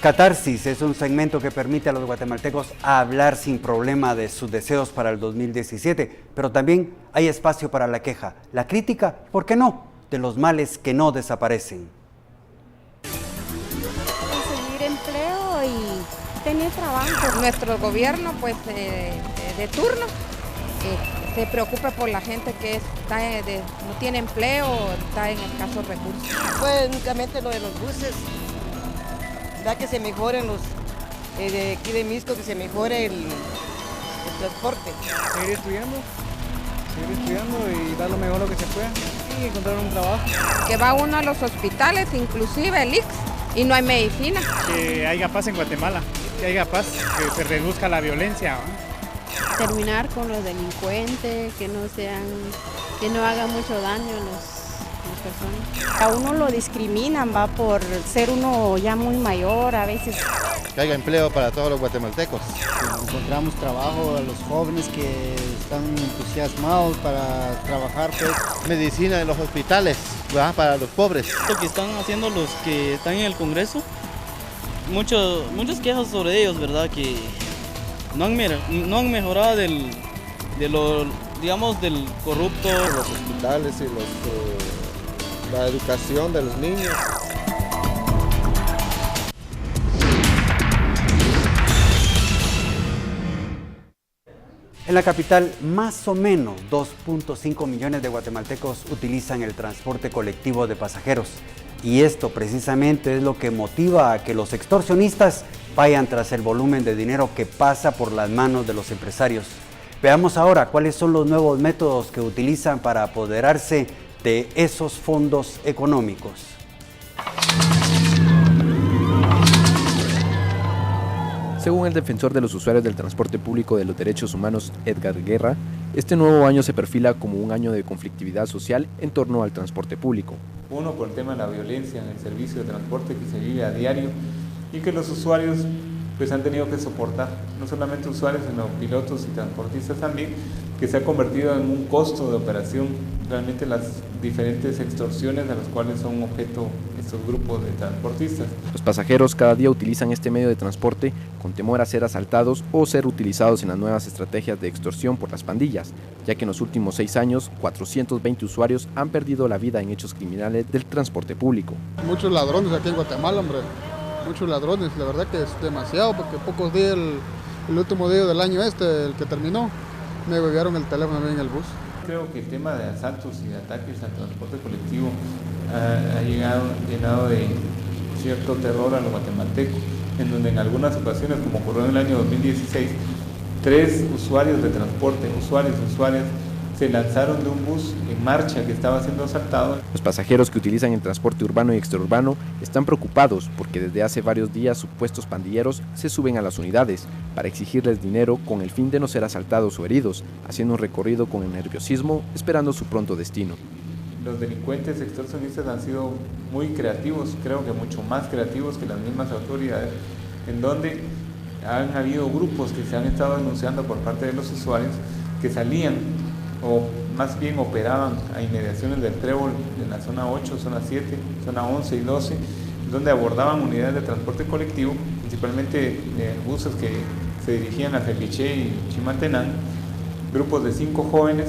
Catarsis es un segmento que permite a los guatemaltecos hablar sin problema de sus deseos para el 2017, pero también hay espacio para la queja, la crítica, ¿por qué no?, de los males que no desaparecen. Conseguir empleo y tener trabajo. Nuestro gobierno, pues, de turno, se preocupa por la gente que no tiene empleo o está en escasos recursos. Pues únicamente lo de los buses. Da que se mejoren los de aquí de Misco, que se mejore el transporte. Seguir estudiando y dar lo mejor lo que se pueda y encontrar un trabajo. Que va uno a los hospitales, inclusive el ICS, y no hay medicina. Que haya paz en Guatemala, que haya paz, que se reduzca la violencia, ¿no? Terminar con los delincuentes, que no hagan mucho daño a las personas. A uno lo discriminan, va, por ser uno ya muy mayor a veces. Que haya empleo para todos los guatemaltecos. Encontramos trabajo a los jóvenes que están entusiasmados para trabajar, pues. Medicina en los hospitales, ¿verdad?, para los pobres. Lo que están haciendo los que están en el Congreso, muchas quejas sobre ellos, ¿verdad?, que no han mejorado del corrupto. Los hospitales y la educación de los niños. En la capital, más o menos 2.5 millones de guatemaltecos utilizan el transporte colectivo de pasajeros. Y esto precisamente es lo que motiva a que los extorsionistas vayan tras el volumen de dinero que pasa por las manos de los empresarios. Veamos ahora cuáles son los nuevos métodos que utilizan para apoderarse de esos fondos económicos. Según el defensor de los usuarios del transporte público de los derechos humanos, Edgar Guerra, este nuevo año se perfila como un año de conflictividad social en torno al transporte público. Uno, por el tema de la violencia en el servicio de transporte que se vive a diario y que los usuarios pues han tenido que soportar, no solamente usuarios, sino pilotos y transportistas también, que se ha convertido en un costo de operación, realmente las diferentes extorsiones a las cuales son objeto estos grupos de transportistas. Los pasajeros cada día utilizan este medio de transporte con temor a ser asaltados o ser utilizados en las nuevas estrategias de extorsión por las pandillas, ya que en los últimos 6 años, 420 usuarios han perdido la vida en hechos criminales del transporte público. Muchos ladrones aquí en Guatemala, hombre. Muchos ladrones, la verdad que es demasiado, porque pocos días, el último día del año el que terminó, me huevearon el teléfono en el bus. Creo que el tema de asaltos y de ataques al transporte colectivo ha llenado de cierto terror a los guatemaltecos, en donde en algunas ocasiones, como ocurrió en el año 2016, 3 usuarios de transporte, usuarias, se lanzaron de un bus en marcha que estaba siendo asaltado. Los pasajeros que utilizan el transporte urbano y extraurbano están preocupados porque desde hace varios días supuestos pandilleros se suben a las unidades para exigirles dinero con el fin de no ser asaltados o heridos, haciendo un recorrido con el nerviosismo, esperando su pronto destino. Los delincuentes extorsionistas han sido muy creativos, creo que mucho más creativos que las mismas autoridades, en donde han habido grupos que se han estado denunciando por parte de los usuarios que salían o más bien operaban a inmediaciones del Trébol en la zona 8, zona 7, zona 11 y 12, donde abordaban unidades de transporte colectivo, principalmente buses que se dirigían hacia Quiché y Chimaltenango, grupos de 5 jóvenes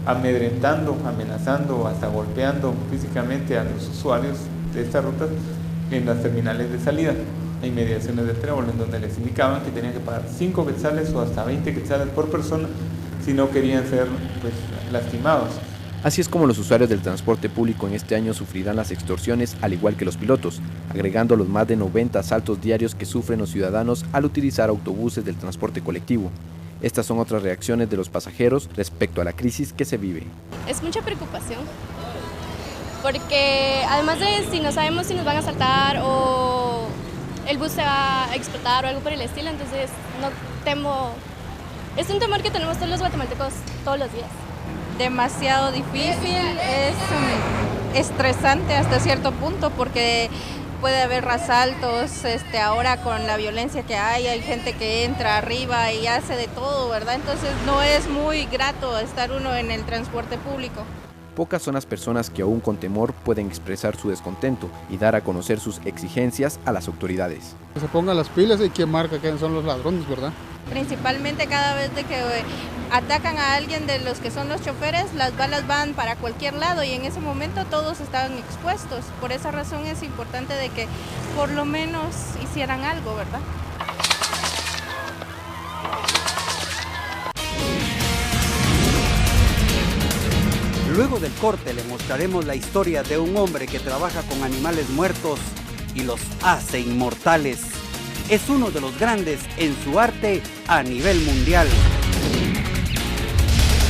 amedrentando, amenazando, hasta golpeando físicamente a los usuarios de estas rutas en las terminales de salida, a inmediaciones del Trébol, en donde les indicaban que tenían que pagar 5 quetzales o hasta 20 quetzales por persona si no querían ser lastimados. Así es como los usuarios del transporte público en este año sufrirán las extorsiones al igual que los pilotos, agregando los más de 90 asaltos diarios que sufren los ciudadanos al utilizar autobuses del transporte colectivo. Estas son otras reacciones de los pasajeros respecto a la crisis que se vive. Es mucha preocupación, porque además de si no sabemos si nos van a asaltar o el bus se va a explotar o algo por el estilo, entonces no temo. Es un temor que tenemos todos los guatemaltecos todos los días. Demasiado difícil, es estresante hasta cierto punto porque puede haber asaltos, ahora con la violencia que hay gente que entra arriba y hace de todo, ¿verdad? Entonces no es muy grato estar uno en el transporte público. pocas son las personas que aún con temor pueden expresar su descontento y dar a conocer sus exigencias a las autoridades. Que se pongan las pilas y quién marca quiénes son los ladrones, ¿verdad? Principalmente cada vez de que atacan a alguien de los que son los choferes, las balas van para cualquier lado y en ese momento todos estaban expuestos. Por esa razón es importante de que por lo menos hicieran algo, ¿verdad? Luego del corte le mostraremos la historia de un hombre que trabaja con animales muertos y los hace inmortales. Es uno de los grandes en su arte a nivel mundial.